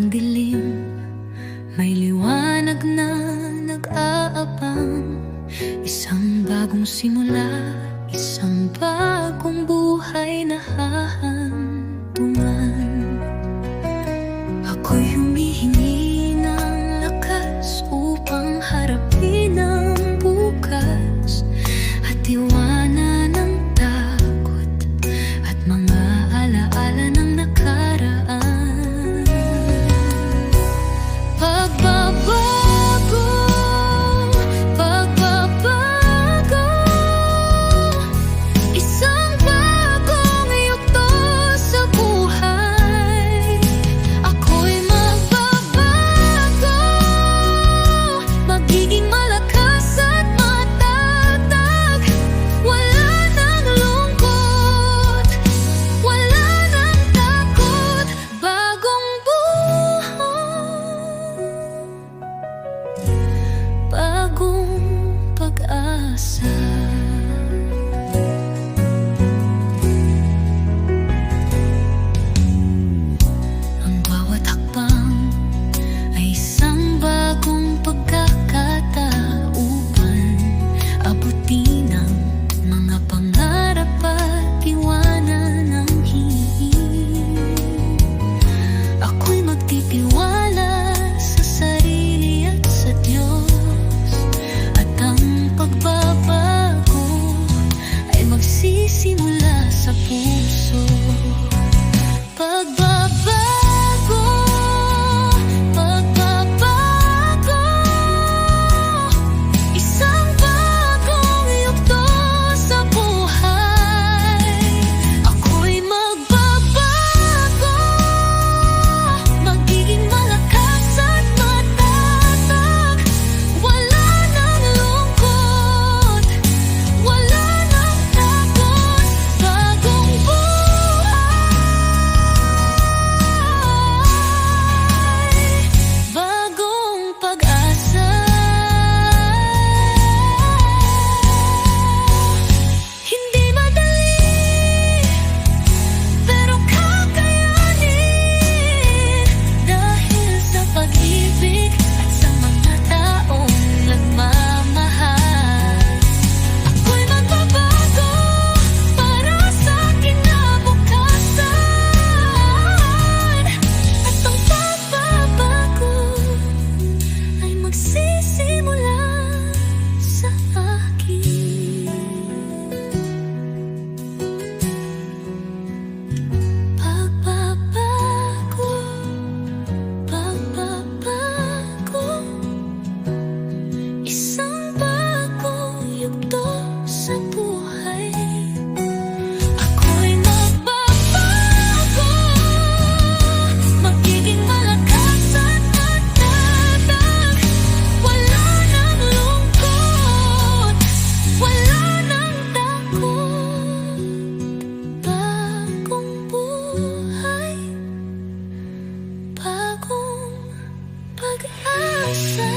ang dilim, may liwanag na nag-aabang. Isang bagong simula, isang bagong buhay na hahantungan. Ako'y humihingi ng lakas upang harapin ang bukas at iwanan ang takot at mga alaala ng nakaraan. Pagbabago, pagbabago, isang bagong yugto sa buhay. Ako'y magbabago, magiging malakas at matatag. Wala nang lungkot, wala nang takot. Bagong buhay, bagong pag-asa. Ang bawat hakbang ay isang bagong pagkakatauhan. Abutin ang mga pangarap at iwanan ang hihim. Ako'y magtitiwala sa sarili at sa Diyos, at ang pagbabago ay magsisimula sa puso. Pagbabago, pagbabago, isang bagong yugto sa buhay. Ako'y magbabago, magiging malakas at matatag. Wala nang lungkot, wala nang takot. Bagong buhay, bagong pag-asa. Hindi madali, pero kakayanin, dahil sa pag-ibig at sa mga taong nagmamahal. Ako'y magbabago para sa kinabukasan, at ang pagbabago ay magsisimula sa akin. Pagbabago, pagbabago, isang bagong yugto sa buhay. Ako'y magbabago, magiging malakas at matatag. Wala nang lungkot, wala nang takot. Bagong buhay, bagong pag-asa.